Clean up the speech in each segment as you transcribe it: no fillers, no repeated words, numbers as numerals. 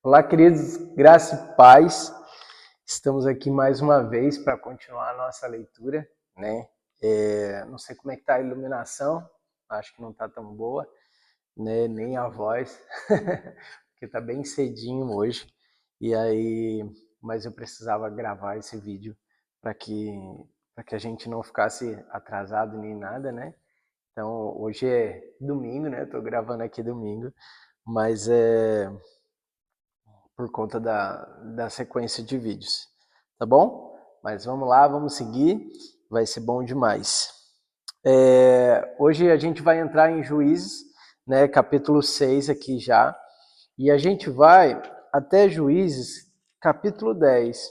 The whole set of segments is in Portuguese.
Olá, queridos, graça e paz. Estamos aqui mais uma vez para continuar a nossa leitura, né? Não sei como é que tá a iluminação, acho que não tá tão boa, né? Nem a voz, porque tá bem cedinho hoje. Mas eu precisava gravar esse vídeo para que a gente não ficasse atrasado nem nada, né? Então, hoje é domingo, né? Tô gravando aqui domingo, mas por conta da sequência de vídeos, tá bom? Mas vamos lá, vamos seguir, vai ser bom demais. Hoje a gente vai entrar em Juízes, né, capítulo 6 aqui já, e a gente vai até Juízes, capítulo 10,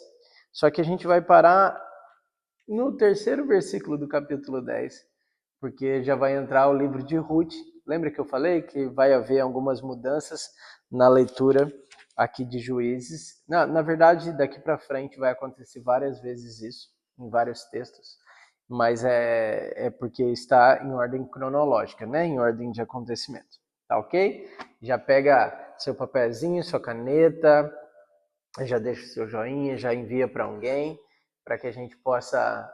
só que a gente vai parar no terceiro versículo do capítulo 10, porque já vai entrar o livro de Ruth. Lembra que eu falei que vai haver algumas mudanças na leitura aqui de Juízes? Na verdade, daqui para frente vai acontecer várias vezes isso, em vários textos, mas é porque está em ordem cronológica, né? Em ordem de acontecimento. Tá ok? Já pega seu papelzinho, sua caneta, já deixa o seu joinha, já envia para alguém, para que a gente possa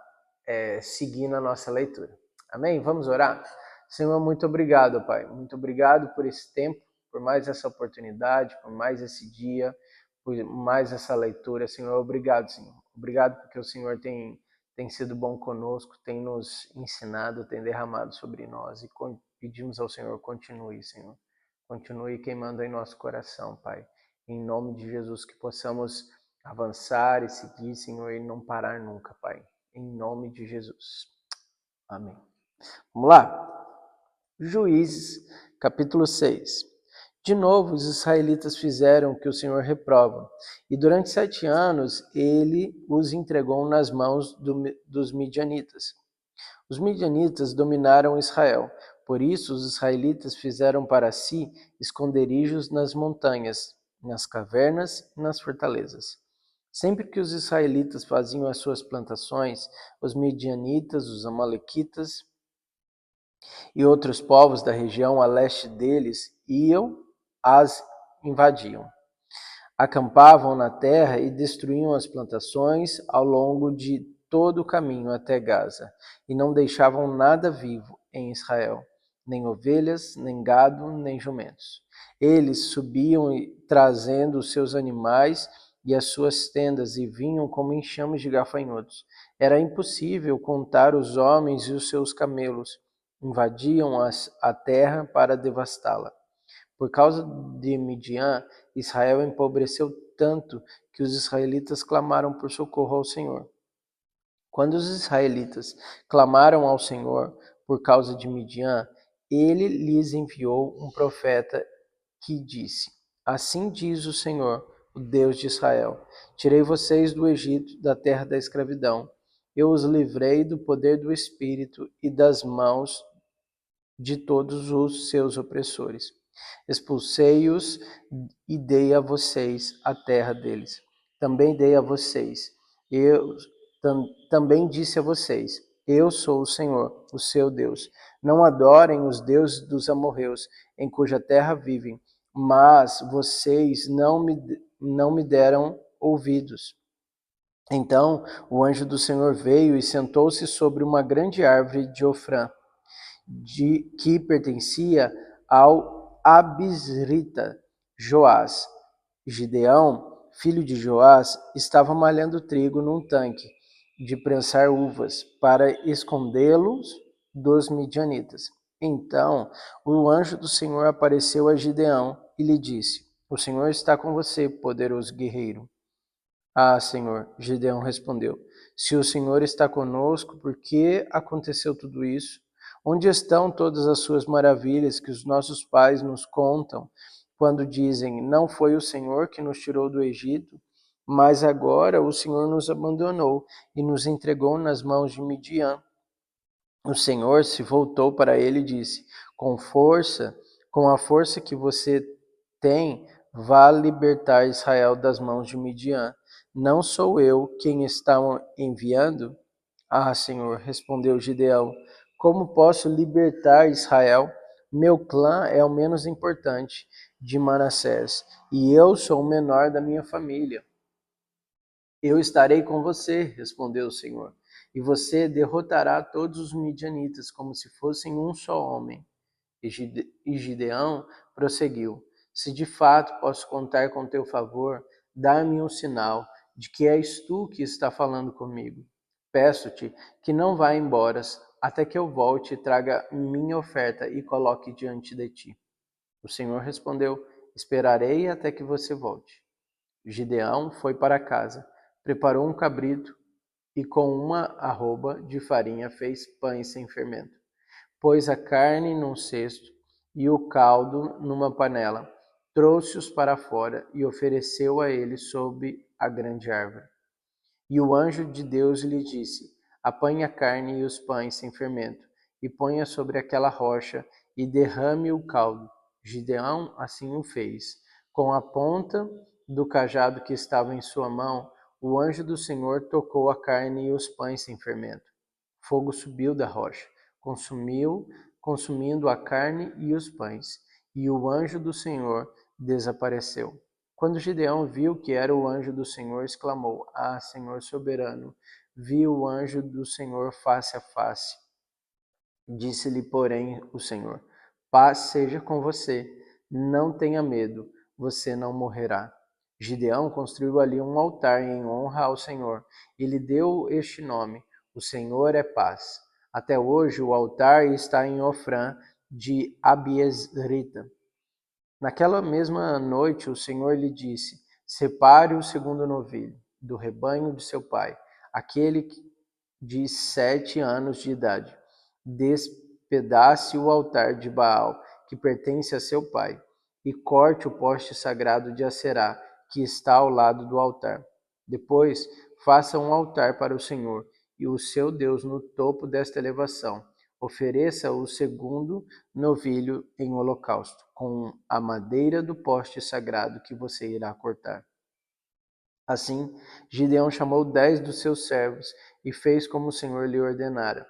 seguir na nossa leitura. Amém? Vamos orar? Senhor, muito obrigado, Pai. Muito obrigado por esse tempo, por mais essa oportunidade, por mais esse dia, por mais essa leitura. Senhor, obrigado, Senhor. Obrigado porque o Senhor tem sido bom conosco, tem nos ensinado, tem derramado sobre nós. E pedimos ao Senhor, continue, Senhor. Continue queimando em nosso coração, Pai. Em nome de Jesus, que possamos avançar e seguir, Senhor, e não parar nunca, Pai. Em nome de Jesus. Amém. Vamos lá. Juízes, capítulo 6. De novo, os israelitas fizeram o que o Senhor reprova, e durante 7 anos ele os entregou nas mãos dos midianitas. Os midianitas dominaram Israel, por isso os israelitas fizeram para si esconderijos nas montanhas, nas cavernas e nas fortalezas. Sempre que os israelitas faziam as suas plantações, os midianitas, os amalequitas e outros povos da região a leste deles as invadiam. Acampavam na terra e destruíam as plantações ao longo de todo o caminho até Gaza, e não deixavam nada vivo em Israel, nem ovelhas, nem gado, nem jumentos. Eles subiam trazendo os seus animais e as suas tendas, e vinham como enxames de gafanhotos. Era impossível contar os homens e os seus camelos. Invadiam a terra para devastá-la. Por causa de Midian, Israel empobreceu tanto que os israelitas clamaram por socorro ao Senhor. Quando os israelitas clamaram ao Senhor por causa de Midian, ele lhes enviou um profeta que disse: Assim diz o Senhor, o Deus de Israel: Tirei vocês do Egito, da terra da escravidão. Eu os livrei do poder do espírito e das mãos de todos os seus opressores. Expulsei-os e dei a vocês a terra deles. Também dei a vocês. Também disse a vocês: Eu sou o Senhor, o seu Deus. Não adorem os deuses dos amorreus, em cuja terra vivem, mas vocês não me deram ouvidos. Então o anjo do Senhor veio e sentou-se sobre uma grande árvore de Ofrã, que pertencia ao abisrita Joás. Gideão, filho de Joás, estava malhando trigo num tanque de prensar uvas para escondê-los dos midianitas. Então o anjo do Senhor apareceu a Gideão e lhe disse: O Senhor está com você, poderoso guerreiro. Ah, Senhor, Gideão respondeu: Se o Senhor está conosco, por que aconteceu tudo isso? Onde estão todas as suas maravilhas que os nossos pais nos contam, quando dizem: Não foi o Senhor que nos tirou do Egito, mas agora o Senhor nos abandonou e nos entregou nas mãos de Midian. O Senhor se voltou para ele e disse: com a força que você tem, vá libertar Israel das mãos de Midian. Não sou eu quem está enviando? Ah, Senhor, respondeu Gideão, como posso libertar Israel? Meu clã é o menos importante de Manassés, e eu sou o menor da minha família. Eu estarei com você, respondeu o Senhor, e você derrotará todos os midianitas como se fossem um só homem. E Gideão prosseguiu: se de fato posso contar com teu favor, dá-me um sinal de que és tu que está falando comigo. Peço-te que não vá embora até que eu volte e traga minha oferta e coloque diante de ti. O Senhor respondeu: esperarei até que você volte. Gideão foi para casa, preparou um cabrito e com uma arroba de farinha fez pães sem fermento. Pôs a carne num cesto e o caldo numa panela. Trouxe-os para fora e ofereceu a eles sob a grande árvore. E o anjo de Deus lhe disse: apanhe a carne e os pães sem fermento, e ponha sobre aquela rocha, e derrame o caldo. Gideão assim o fez. Com a ponta do cajado que estava em sua mão, o anjo do Senhor tocou a carne e os pães sem fermento. Fogo subiu da rocha, consumindo a carne e os pães, e o anjo do Senhor desapareceu. Quando Gideão viu que era o anjo do Senhor, exclamou: ah, Senhor soberano, vi o anjo do Senhor face a face. Disse-lhe, porém, o Senhor: paz seja com você, não tenha medo, você não morrerá. Gideão construiu ali um altar em honra ao Senhor e lhe deu este nome: o Senhor é paz. Até hoje o altar está em Ofrã de Abiesrita. Naquela mesma noite o Senhor lhe disse: separe o segundo novilho do rebanho de seu pai, aquele de 7 anos de idade. Despedace o altar de Baal, que pertence a seu pai, e corte o poste sagrado de Aserá, que está ao lado do altar. Depois, faça um altar para o Senhor e o seu Deus no topo desta elevação. Ofereça o segundo novilho em holocausto, com a madeira do poste sagrado que você irá cortar. Assim, Gideão chamou 10 dos seus servos e fez como o Senhor lhe ordenara.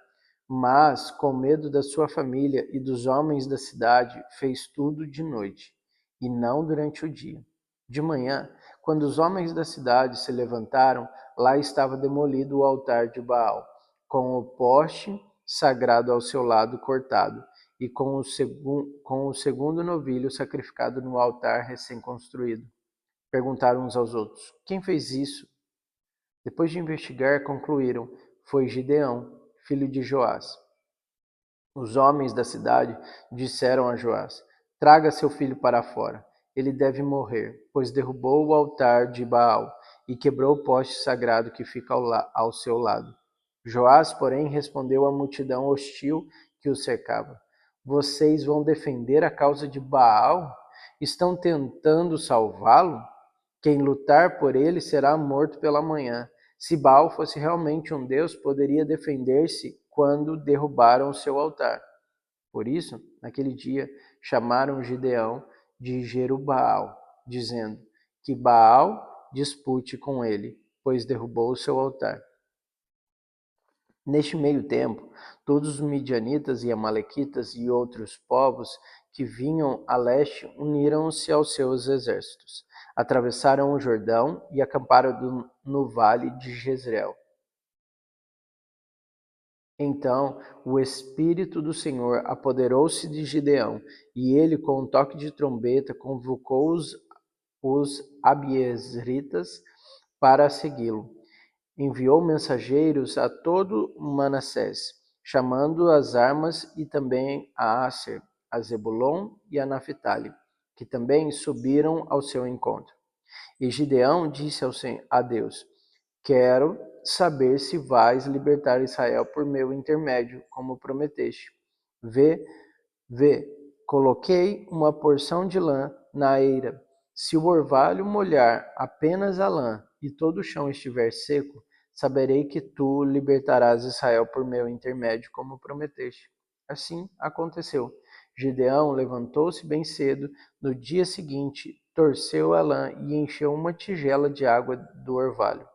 Mas, com medo da sua família e dos homens da cidade, fez tudo de noite, e não durante o dia. De manhã, quando os homens da cidade se levantaram, lá estava demolido o altar de Baal, com o poste sagrado ao seu lado cortado, e com o segundo novilho sacrificado no altar recém-construído. Perguntaram uns aos outros: quem fez isso? Depois de investigar, concluíram: foi Gideão, filho de Joás. Os homens da cidade disseram a Joás: traga seu filho para fora. Ele deve morrer, pois derrubou o altar de Baal e quebrou o poste sagrado que fica ao seu lado. Joás, porém, respondeu à multidão hostil que o cercava: vocês vão defender a causa de Baal? Estão tentando salvá-lo? Quem lutar por ele será morto pela manhã. Se Baal fosse realmente um deus, poderia defender-se quando derrubaram o seu altar. Por isso, naquele dia, chamaram Gideão de Jerubbaal, dizendo: que Baal dispute com ele, pois derrubou o seu altar. Neste meio tempo, todos os midianitas e amalequitas e outros povos que vinham a leste uniram-se aos seus exércitos, atravessaram o Jordão e acamparam no vale de Jezreel. Então o Espírito do Senhor apoderou-se de Gideão, e ele, com um toque de trombeta, convocou os abiesritas para segui-lo. Enviou mensageiros a todo Manassés, chamando as armas, e também a Aser, a Zebulon e a Naphtali, que também subiram ao seu encontro. E Gideão disse a Deus: quero saber se vais libertar Israel por meu intermédio, como prometeste. Vê, coloquei uma porção de lã na eira. Se o orvalho molhar apenas a lã e todo o chão estiver seco, saberei que tu libertarás Israel por meu intermédio, como prometeste. Assim aconteceu. Gideão levantou-se bem cedo, no dia seguinte, torceu a lã e encheu uma tigela de água do orvalho.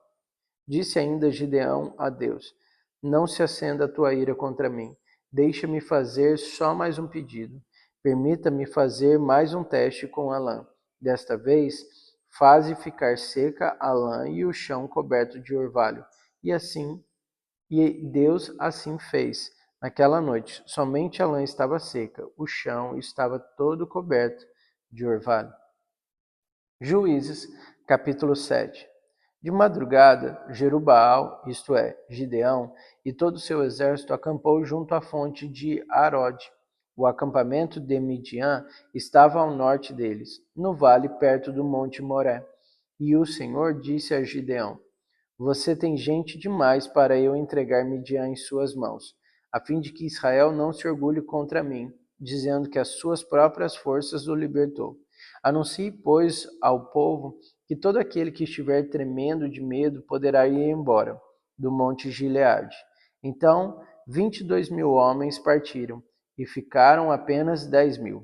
Disse ainda Gideão a Deus: não se acenda a tua ira contra mim. Deixa-me fazer só mais um pedido. Permita-me fazer mais um teste com a lã. Desta vez, faze ficar seca a lã e o chão coberto de orvalho. E Deus assim fez. Naquela noite, somente a lã estava seca, o chão estava todo coberto de orvalho. Juízes, capítulo 7. De madrugada, Jerubaal, isto é, Gideão, e todo o seu exército acampou junto à fonte de Arode. O acampamento de Midian estava ao norte deles, no vale perto do monte Moré. E o Senhor disse a Gideão: Você tem gente demais para eu entregar Midian em suas mãos, a fim de que Israel não se orgulhe contra mim, dizendo que as suas próprias forças o libertou. Anuncie, pois, ao povo que todo aquele que estiver tremendo de medo poderá ir embora do monte Gileade. Então, 22.000 homens partiram, e ficaram apenas 10.000.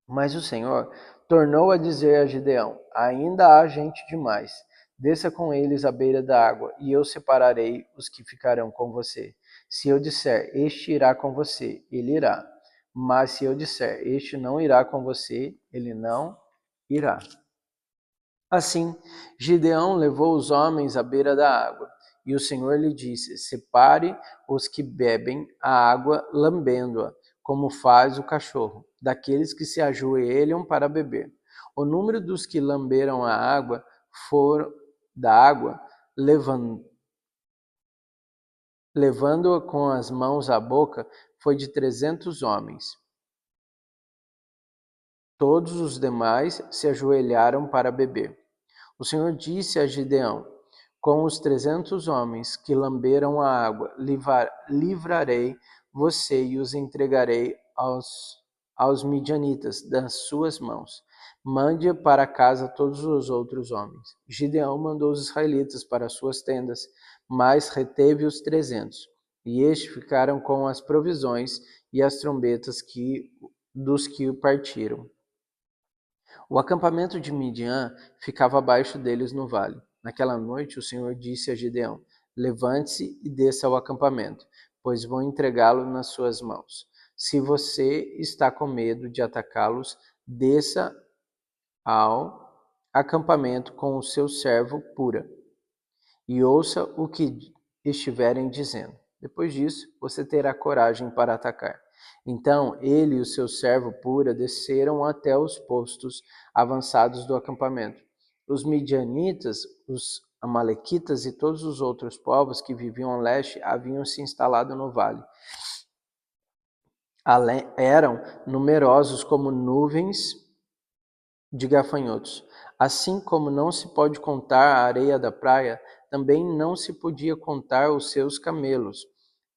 Mas o Senhor tornou a dizer a Gideão: Ainda há gente demais. Desça com eles à beira da água, e eu separarei os que ficarão com você. Se eu disser, este irá com você, ele irá. Mas se eu disser, este não irá com você, ele não irá. Assim, Gideão levou os homens à beira da água, e o Senhor lhe disse: Separe os que bebem a água lambendo-a, como faz o cachorro, daqueles que se ajoelham para beber. O número dos que lamberam a água levando-a com as mãos à boca, foi de 300 homens. Todos os demais se ajoelharam para beber. O Senhor disse a Gideão: Com os 300 homens que lamberam a água, livrarei você e os entregarei aos midianitas das suas mãos. Mande para casa todos os outros homens. Gideão mandou os israelitas para suas tendas, mas reteve os 300. E estes ficaram com as provisões e as trombetas dos que partiram. O acampamento de Midian ficava abaixo deles no vale. Naquela noite o Senhor disse a Gideão: Levante-se e desça ao acampamento, pois vou entregá-lo nas suas mãos. Se você está com medo de atacá-los, desça ao acampamento com o seu servo Pura e ouça o que estiverem dizendo. Depois disso, você terá coragem para atacar. Então ele e o seu servo Pura desceram até os postos avançados do acampamento. Os midianitas, os amalequitas e todos os outros povos que viviam a leste haviam se instalado no vale. Eram numerosos como nuvens de gafanhotos. Assim como não se pode contar a areia da praia, também não se podia contar os seus camelos.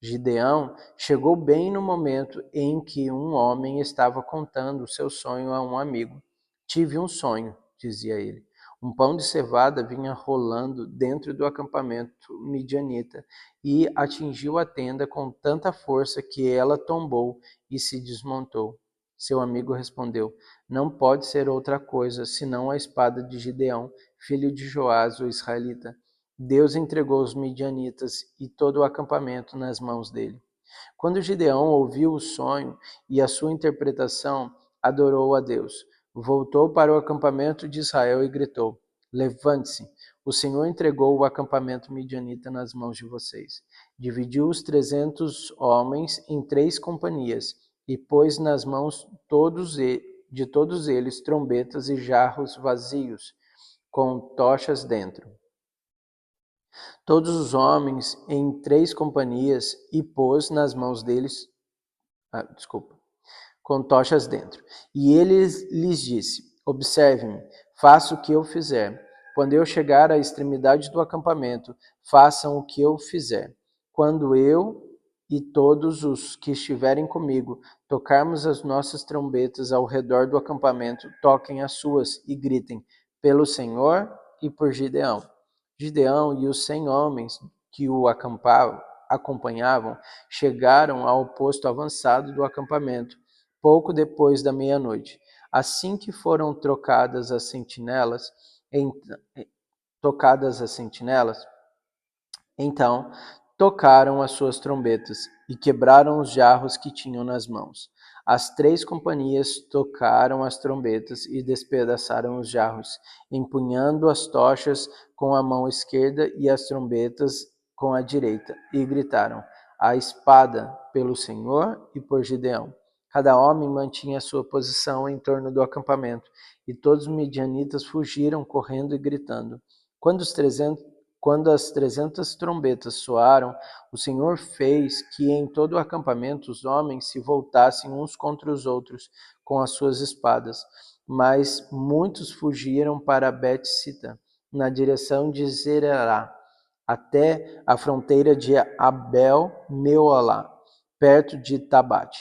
Gideão chegou bem no momento em que um homem estava contando o seu sonho a um amigo. Tive um sonho, dizia ele. Um pão de cevada vinha rolando dentro do acampamento midianita e atingiu a tenda com tanta força que ela tombou e se desmontou. Seu amigo respondeu: Não pode ser outra coisa senão a espada de Gideão, filho de Joás, o israelita. Deus entregou os midianitas e todo o acampamento nas mãos dele. Quando Gideão ouviu o sonho e a sua interpretação, adorou a Deus. Voltou para o acampamento de Israel e gritou: Levante-se, o Senhor entregou o acampamento midianita nas mãos de vocês. Dividiu os 300 homens em 3 companhias e pôs nas mãos de todos eles trombetas e jarros vazios, com tochas dentro. Todos os homens em 3 companhias e pôs nas mãos deles, com tochas dentro. E ele lhes disse: Observe-me, faça o que eu fizer. Quando eu chegar à extremidade do acampamento, façam o que eu fizer. Quando eu e todos os que estiverem comigo tocarmos as nossas trombetas ao redor do acampamento, toquem as suas e gritem: pelo Senhor e por Gideão. Gideão e os 100 homens que o acompanhavam chegaram ao posto avançado do acampamento, pouco depois da meia-noite. Assim que foram tocadas as sentinelas, então tocaram as suas trombetas e quebraram os jarros que tinham nas mãos. As 3 companhias tocaram as trombetas e despedaçaram os jarros, empunhando as tochas com a mão esquerda e as trombetas com a direita, e gritaram: a espada pelo Senhor e por Gideão. Cada homem mantinha sua posição em torno do acampamento, e todos os midianitas fugiram correndo e gritando. Quando as 300 trombetas soaram, o Senhor fez que em todo o acampamento os homens se voltassem uns contra os outros com as suas espadas. Mas muitos fugiram para Bet-sita, na direção de Zererá, até a fronteira de Abel-Meolá, perto de Tabate.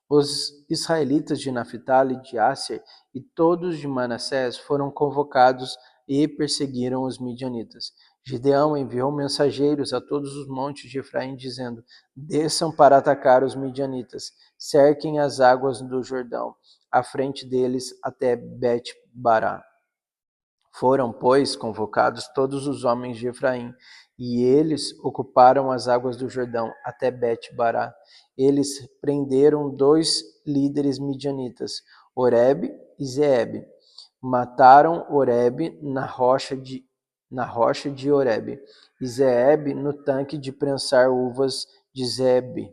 Os israelitas de Naphtali, de Asser e todos de Manassés foram convocados e perseguiram os midianitas. Gideão enviou mensageiros a todos os montes de Efraim, dizendo: desçam para atacar os midianitas, cerquem as águas do Jordão, à frente deles até Bet-Bará. Foram, pois, convocados todos os homens de Efraim, e eles ocuparam as águas do Jordão até Bet-Bará. Eles prenderam 2 líderes midianitas, Oreb e Zeeb. Mataram Oreb na rocha de Oreb, e Zeeb no tanque de prensar uvas de Zeeb.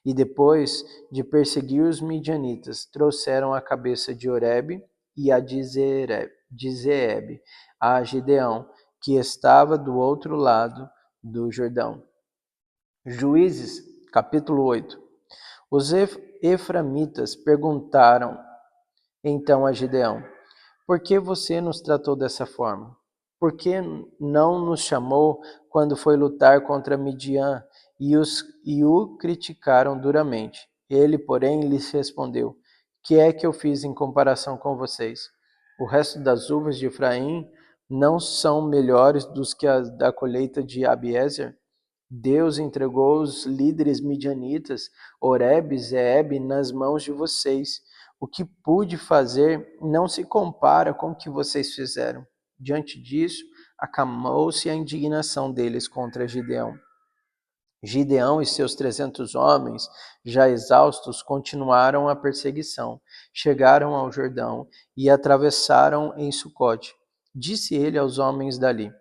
E depois de perseguir os midianitas, trouxeram a cabeça de Oreb e a de Zeeb a Gideão, que estava do outro lado do Jordão. Juízes, capítulo 8. Os eframitas perguntaram então a Gideão: por que você nos tratou dessa forma? Por que não nos chamou quando foi lutar contra Midian e o criticaram duramente? Ele, porém, lhes respondeu: que é que eu fiz em comparação com vocês? O resto das uvas de Efraim não são melhores dos que as da colheita de Abiezer? Deus entregou os líderes midianitas, Oreb e Zeeb, nas mãos de vocês. O que pude fazer não se compara com o que vocês fizeram. Diante disso, acalmou-se a indignação deles contra Gideão. Gideão e seus 300 homens, já exaustos, continuaram a perseguição. Chegaram ao Jordão e atravessaram em Sucote. Disse ele aos homens dali: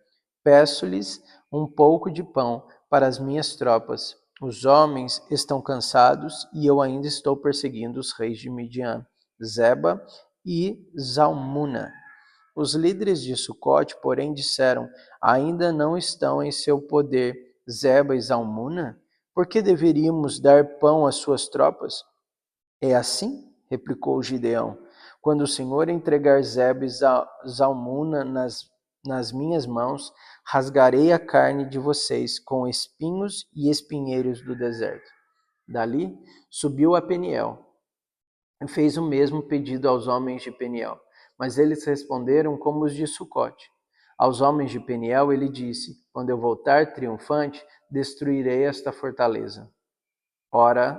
peço-lhes um pouco de pão para as minhas tropas. Os homens estão cansados e eu ainda estou perseguindo os reis de Midian, Zeba e Zalmuna. Os líderes de Sucote, porém, disseram: ainda não estão em seu poder Zeba e Zalmuna? Por que deveríamos dar pão às suas tropas? É assim? Replicou Gideão. Quando o Senhor entregar Zeba e Zalmuna nas minhas mãos, rasgarei a carne de vocês com espinhos e espinheiros do deserto. Dali subiu a Peniel e fez o mesmo pedido aos homens de Peniel. Mas eles responderam como os de Sucote. Aos homens de Peniel ele disse: quando eu voltar triunfante, destruirei esta fortaleza. Ora,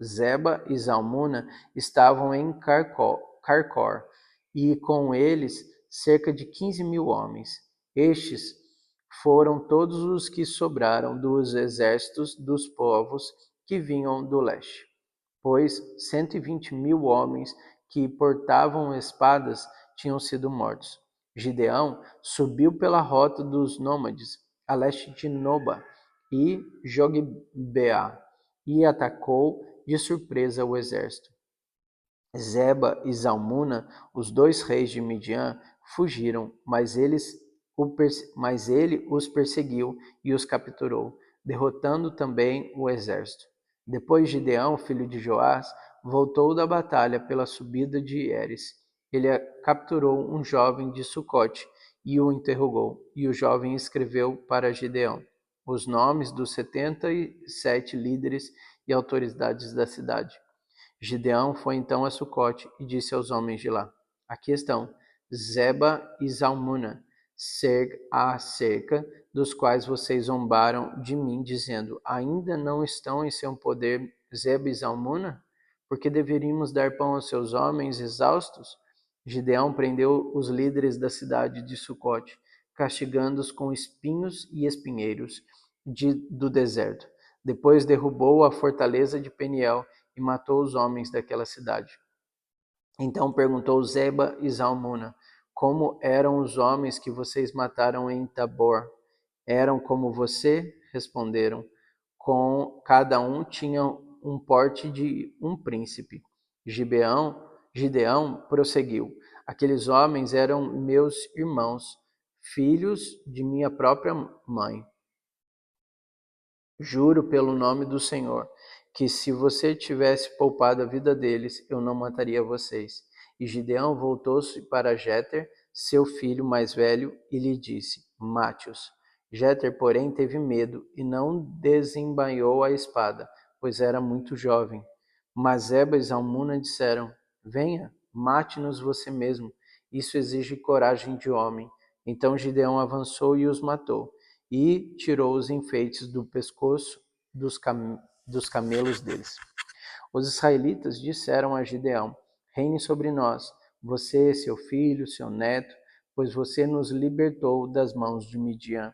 Zeba e Zalmuna estavam em Carcor, e com eles cerca de 15.000 homens. Estes foram todos os que sobraram dos exércitos dos povos que vinham do leste, pois 120.000 homens que portavam espadas tinham sido mortos. Gideão subiu pela rota dos nômades, a leste de Noba e Jogbeá, e atacou de surpresa o exército. Zeba e Zalmuna, os 2 reis de Midian, fugiram, mas ele os perseguiu e os capturou, derrotando também o exército. Depois Gideão, filho de Joás, voltou da batalha pela subida de Heres. Ele capturou um jovem de Sucote e o interrogou, e o jovem escreveu para Gideão os nomes dos 77 líderes e autoridades da cidade. Gideão foi então a Sucote e disse aos homens de lá: aqui estão Zeba e Zalmuna, cerca dos quais vocês zombaram de mim, dizendo: ainda não estão em seu poder Zeba e Zalmuna? Porque deveríamos dar pão aos seus homens exaustos? Gideão prendeu os líderes da cidade de Sucote, castigando-os com espinhos e espinheiros do deserto. Depois derrubou a fortaleza de Peniel e matou os homens daquela cidade. Então perguntou Zeba e Zalmuna: como eram os homens que vocês mataram em Tabor? Eram como você? Responderam. Com cada um tinha um porte de um príncipe. Gideão prosseguiu: aqueles homens eram meus irmãos, filhos de minha própria mãe. Juro pelo nome do Senhor, que se você tivesse poupado a vida deles, eu não mataria vocês. E Gideão voltou-se para Jéter, seu filho mais velho, e lhe disse: mate-os. Jéter, porém, teve medo e não desembainhou a espada, pois era muito jovem. Mas Zeba e Zalmuna disseram: venha, mate-nos você mesmo. Isso exige coragem de homem. Então Gideão avançou e os matou e tirou os enfeites do pescoço dos camelos deles. Os israelitas disseram a Gideão: reine sobre nós, você, seu filho, seu neto, pois você nos libertou das mãos de Midian.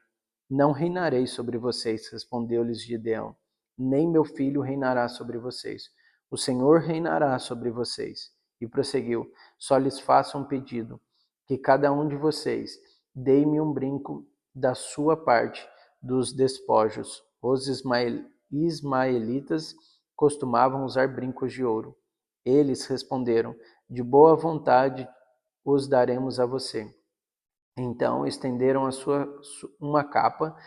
Não reinarei sobre vocês, respondeu-lhes Gideão, nem meu filho reinará sobre vocês. O Senhor reinará sobre vocês. E prosseguiu: só lhes faço um pedido, que cada um de vocês dê-me um brinco da sua parte dos despojos. Os ismaelitas costumavam usar brincos de ouro. Eles responderam: de boa vontade os daremos a você. Então estenderam uma capa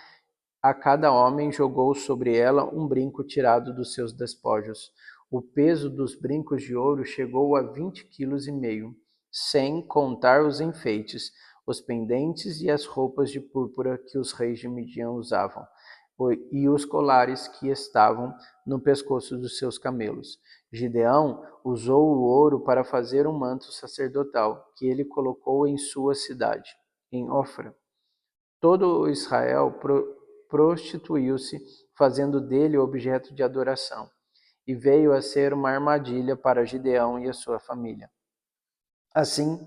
a cada homem, jogou sobre ela um brinco tirado dos seus despojos. O peso dos brincos de ouro chegou a 20,5 kg, sem contar os enfeites, os pendentes e as roupas de púrpura que os reis de Midian usavam, e os colares que estavam no pescoço dos seus camelos. Gideão usou o ouro para fazer um manto sacerdotal, que ele colocou em sua cidade, em Ofra. Todo Israel prostituiu-se, fazendo dele objeto de adoração, e veio a ser uma armadilha para Gideão e a sua família. Assim,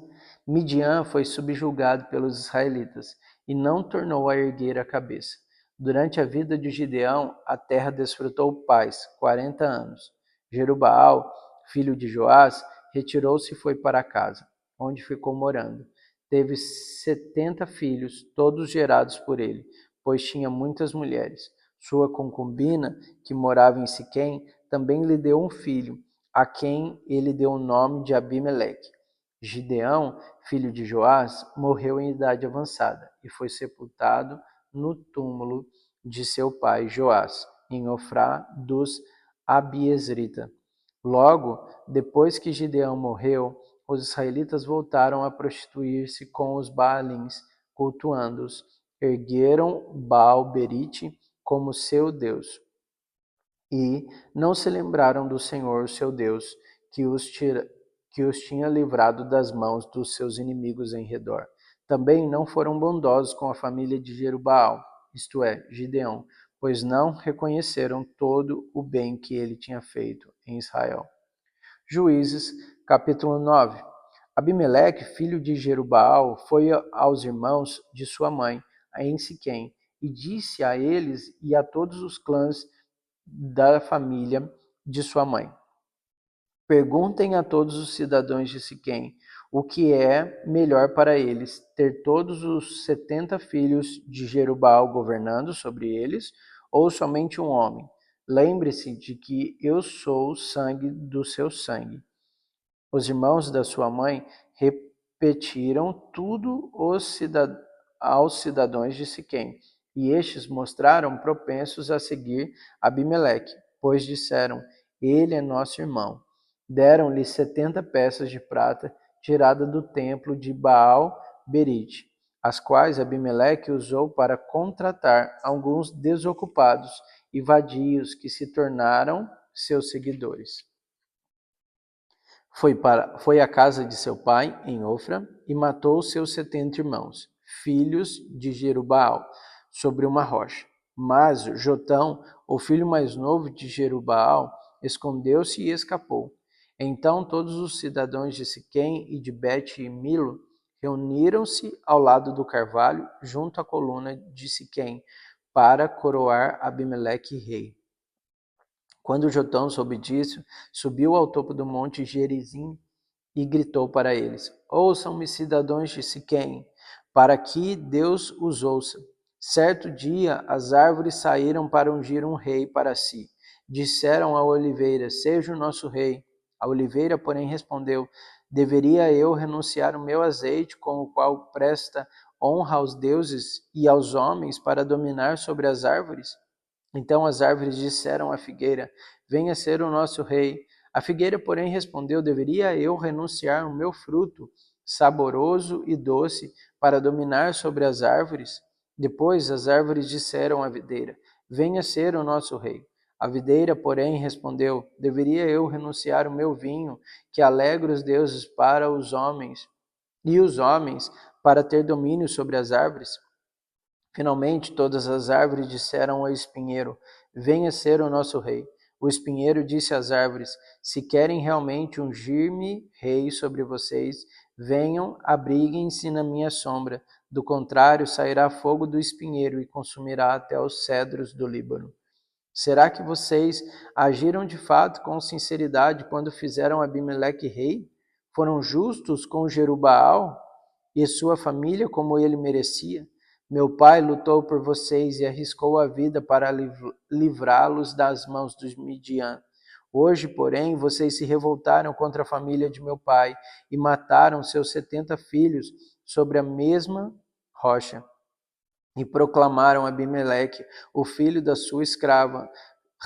Midian foi subjugado pelos israelitas e não tornou a erguer a cabeça. Durante a vida de Gideão, a terra desfrutou paz, 40 anos. Jerubaal, filho de Joás, retirou-se e foi para casa, onde ficou morando. Teve 70 filhos, todos gerados por ele, pois tinha muitas mulheres. Sua concubina, que morava em Siquém, também lhe deu um filho, a quem ele deu o nome de Abimeleque. Gideão, filho de Joás, morreu em idade avançada e foi sepultado no túmulo de seu pai Joás, em Ofrá dos Abiezrita. Logo, depois que Gideão morreu, os israelitas voltaram a prostituir-se com os Baalins, cultuando-os. Ergueram Baal-berite como seu Deus. E não se lembraram do Senhor, seu Deus, que os tinha livrado das mãos dos seus inimigos em redor. Também não foram bondosos com a família de Jerubaal, isto é, Gideão, pois não reconheceram todo o bem que ele tinha feito em Israel. Juízes, capítulo 9. Abimeleque, filho de Jerubaal, foi aos irmãos de sua mãe, em Siquém, e disse a eles e a todos os clãs da família de sua mãe: perguntem a todos os cidadãos de Siquém o que é melhor para eles, ter todos os 70 filhos de Jerubaal governando sobre eles, ou somente um homem. Lembre-se de que eu sou o sangue do seu sangue. Os irmãos da sua mãe repetiram tudo aos cidadãos de Siquém, e estes mostraram propensos a seguir Abimeleque, pois disseram: ele é nosso irmão. Deram-lhe 70 peças de prata tirada do templo de Baal-berite, as quais Abimeleque usou para contratar alguns desocupados e vadios que se tornaram seus seguidores. Foi à casa de seu pai, em Ofra, e matou seus 70 irmãos, filhos de Jerubaal, sobre uma rocha. Mas Jotão, o filho mais novo de Jerubaal, escondeu-se e escapou. Então todos os cidadãos de Siquém e de Bet-Milo reuniram-se ao lado do carvalho, junto à coluna de Siquém, para coroar Abimeleque rei. Quando Jotão soube disso, subiu ao topo do monte Gerizim e gritou para eles: Ouçam-me, cidadãos de Siquém, para que Deus os ouça. Certo dia, as árvores saíram para ungir um rei para si. Disseram à oliveira: Seja o nosso rei. A oliveira, porém, respondeu: Deveria eu renunciar o meu azeite, com o qual presta honra aos deuses e aos homens, para dominar sobre as árvores? Então as árvores disseram à figueira: Venha ser o nosso rei. A figueira, porém, respondeu: Deveria eu renunciar ao meu fruto, saboroso e doce, para dominar sobre as árvores? Depois as árvores disseram à videira: Venha ser o nosso rei. A videira, porém, respondeu: Deveria eu renunciar ao meu vinho, que alegra os deuses para os homens, e os homens para ter domínio sobre as árvores? Finalmente, todas as árvores disseram ao espinheiro: Venha ser o nosso rei. O espinheiro disse às árvores: Se querem realmente ungir-me rei sobre vocês, venham, abriguem-se na minha sombra. Do contrário, sairá fogo do espinheiro e consumirá até os cedros do Líbano. Será que vocês agiram de fato com sinceridade quando fizeram Abimeleque rei? Foram justos com Jerubaal e sua família como ele merecia? Meu pai lutou por vocês e arriscou a vida para livrá-los das mãos dos Midian. Hoje, porém, vocês se revoltaram contra a família de meu pai e mataram seus 70 filhos sobre a mesma rocha. E proclamaram Abimeleque, o filho da sua escrava,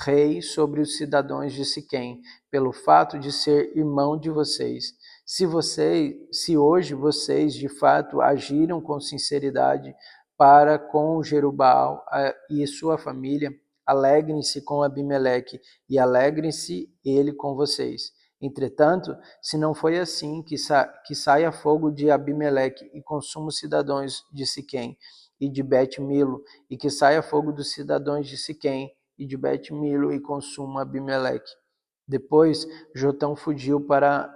rei sobre os cidadãos de Siquém, pelo fato de ser irmão de vocês. Se hoje vocês de fato agiram com sinceridade para com Jerubaal e sua família, alegrem-se com Abimeleque e alegrem-se ele com vocês. Entretanto, se não foi assim, que saia fogo de Abimeleque e consuma os cidadãos de Siquém e de Bet-Milo, e que saia fogo dos cidadãos de Siquém e de Bet-Milo e consuma Abimeleque. Depois, Jotão fugiu para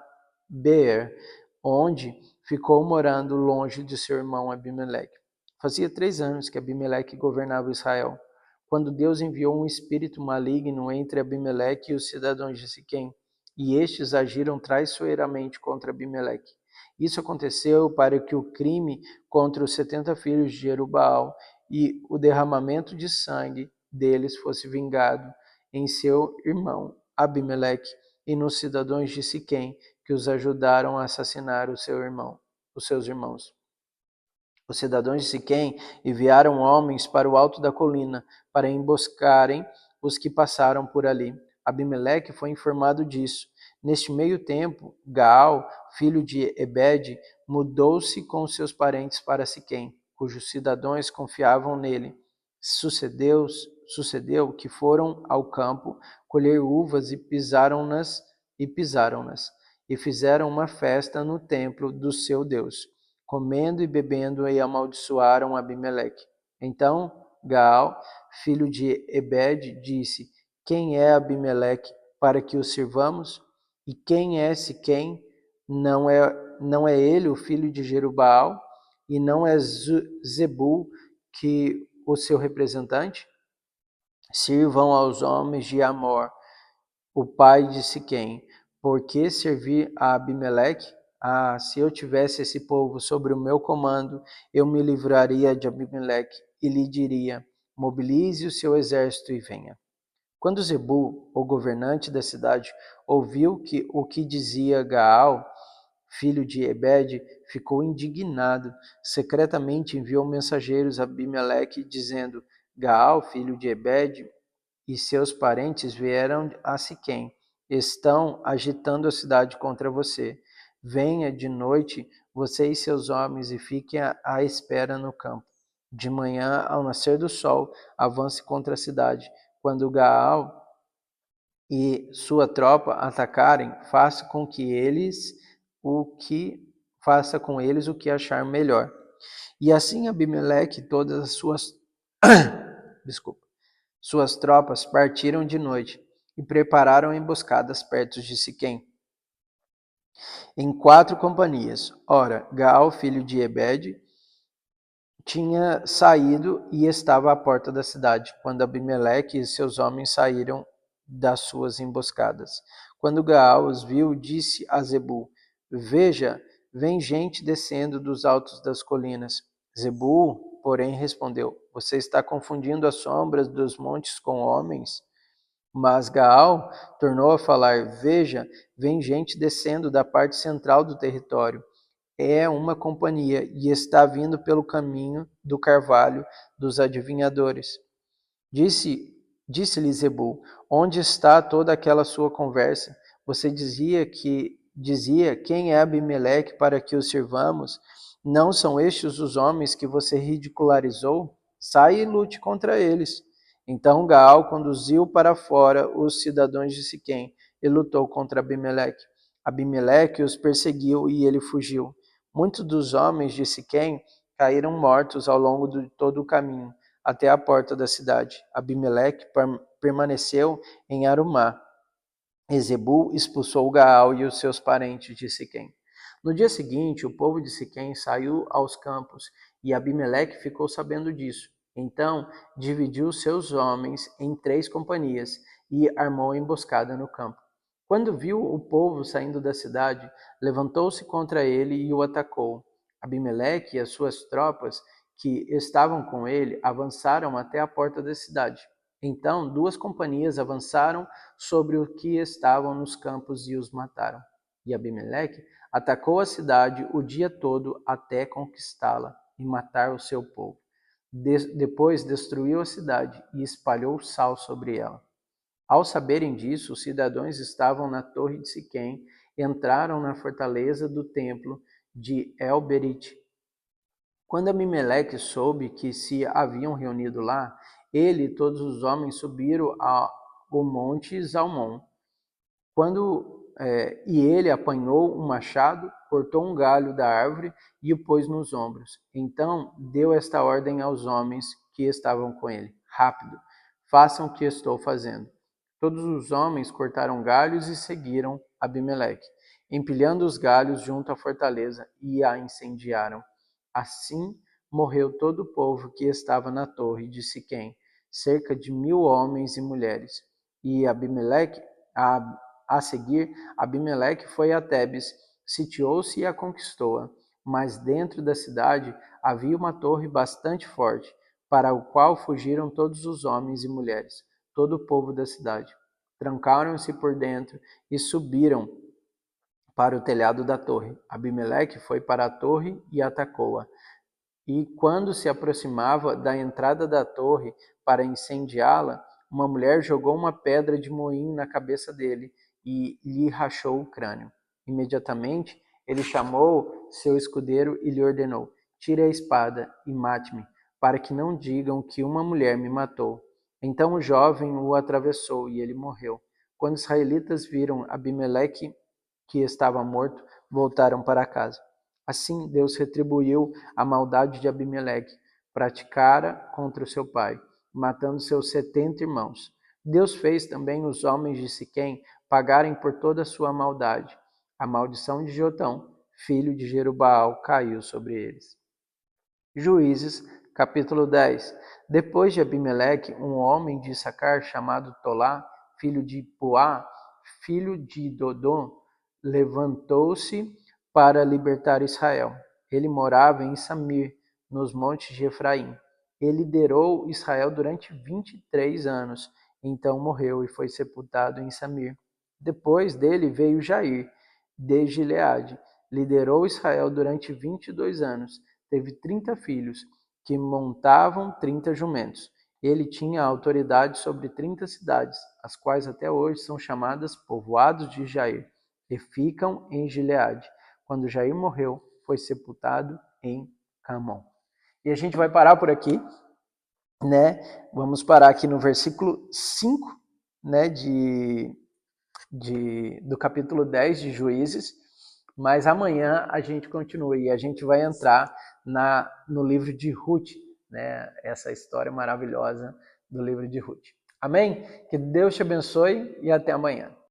Beer, onde ficou morando longe de seu irmão Abimeleque. Fazia 3 anos que Abimeleque governava Israel, quando Deus enviou um espírito maligno entre Abimeleque e os cidadãos de Siquém, e estes agiram traiçoeiramente contra Abimeleque. Isso aconteceu para que o crime contra os 70 filhos de Jerubaal e o derramamento de sangue deles fosse vingado em seu irmão Abimeleque e nos cidadãos de Siquém, que os ajudaram a assassinar os seus irmãos. Os cidadãos de Siquém enviaram homens para o alto da colina para emboscarem os que passaram por ali. Abimeleque foi informado disso. Neste meio tempo, Gaal, filho de Ebed, mudou-se com seus parentes para Siquém, cujos cidadãos confiavam nele. Sucedeu que foram ao campo colher uvas e pisaram-nas, e fizeram uma festa no templo do seu Deus, comendo e bebendo, e amaldiçoaram Abimeleque. Então Gaal, filho de Ebed, disse: Quem é Abimeleque para que o sirvamos? E quem é Siquém? Não é ele o filho de Jerubaal? E não é Zebul que o seu representante? Sirvam aos homens de Amor, o pai de Siquém. Por que servir a Abimeleque? Ah, se eu tivesse esse povo sobre o meu comando, eu me livraria de Abimeleque e lhe diria: mobilize o seu exército e venha. Quando Zebul, o governante da cidade, ouviu o que dizia Gaal, filho de Ebed, ficou indignado. Secretamente enviou mensageiros a Abimeleque, dizendo: Gaal, filho de Ebed, e seus parentes vieram a Siquém. Estão agitando a cidade contra você. Venha de noite, você e seus homens, e fiquem à espera no campo. De manhã, ao nascer do sol, avance contra a cidade. Quando Gaal e sua tropa atacarem, faça com eles o que achar melhor. E assim Abimeleque e todas as suas suas tropas partiram de noite e prepararam emboscadas perto de Siquém, em 4 companhias. Ora, Gaal, filho de Ebed, tinha saído e estava à porta da cidade, quando Abimeleque e seus homens saíram das suas emboscadas. Quando Gaal os viu, disse a Zebul: Veja, vem gente descendo dos altos das colinas. Zebul, porém, respondeu: Você está confundindo as sombras dos montes com homens? Mas Gaal tornou a falar: Veja, vem gente descendo da parte central do território. É uma companhia e está vindo pelo caminho do carvalho dos adivinhadores. Disse-lhe Zebul: Onde está toda aquela sua conversa? Você dizia quem é Abimeleque para que o sirvamos? Não são estes os homens que você ridicularizou? Saia e lute contra eles. Então Gaal conduziu para fora os cidadãos de Siquém e lutou contra Abimeleque. Abimeleque os perseguiu e ele fugiu. Muitos dos homens de Siquém caíram mortos ao longo de todo o caminho até a porta da cidade. Abimeleque permaneceu em Arumá. Zebul expulsou Gaal e os seus parentes de Siquém. No dia seguinte, o povo de Siquém saiu aos campos e Abimeleque ficou sabendo disso. Então, dividiu seus homens em 3 companhias e armou a emboscada no campo. Quando viu o povo saindo da cidade, levantou-se contra ele e o atacou. Abimeleque e as suas tropas que estavam com ele avançaram até a porta da cidade. Então, 2 companhias avançaram sobre os que estavam nos campos e os mataram. E Abimeleque atacou a cidade o dia todo até conquistá-la e matar o seu povo. Depois destruiu a cidade e espalhou sal sobre ela. Ao saberem disso, os cidadãos estavam na torre de Siquém, entraram na fortaleza do templo de El-Berite. Quando Abimeleque soube que se haviam reunido lá, ele e todos os homens subiram ao monte Zalmon. E ele apanhou um machado, cortou um galho da árvore e o pôs nos ombros. Então deu esta ordem aos homens que estavam com ele: Rápido, façam o que estou fazendo. Todos os homens cortaram galhos e seguiram Abimeleque, empilhando os galhos junto à fortaleza e a incendiaram. Assim morreu todo o povo que estava na torre de Siquém, cerca de 1000 homens e mulheres. E Abimeleque, a seguir, Abimeleque foi a Tebes, sitiou-se e a conquistou-a. Mas dentro da cidade havia uma torre bastante forte, para o qual fugiram todos os homens e mulheres, todo o povo da cidade. Trancaram-se por dentro e subiram para o telhado da torre. Abimeleque foi para a torre e atacou-a. E quando se aproximava da entrada da torre para incendiá-la, uma mulher jogou uma pedra de moinho na cabeça dele e lhe rachou o crânio. Imediatamente, ele chamou seu escudeiro e lhe ordenou: Tire a espada e mate-me, para que não digam que uma mulher me matou. Então o jovem o atravessou e ele morreu. Quando os israelitas viram Abimeleque, que estava morto, voltaram para casa. Assim, Deus retribuiu a maldade de Abimeleque, praticara contra o seu pai, matando seus 70 irmãos. Deus fez também os homens de Siquém pagarem por toda a sua maldade. A maldição de Jotão, filho de Jerubaal, caiu sobre eles. Juízes, capítulo 10. Depois de Abimeleque, um homem de Issacar chamado Tolá, filho de Puá, filho de Dodô, levantou-se para libertar Israel. Ele morava em Samir, nos montes de Efraim. Ele liderou Israel durante 23 anos, então morreu e foi sepultado em Samir. Depois dele veio Jair, de Gileade. Liderou Israel durante 22 anos. Teve 30 filhos, que montavam 30 jumentos. Ele tinha autoridade sobre 30 cidades, as quais até hoje são chamadas povoados de Jair, e ficam em Gileade. Quando Jair morreu, foi sepultado em Camon. E a gente vai parar por aqui, né? Vamos parar aqui no versículo 5, né, do capítulo 10 de Juízes, mas amanhã a gente continua e a gente vai entrar no livro de Ruth, né? Essa história maravilhosa do livro de Ruth. Amém? Que Deus te abençoe e até amanhã.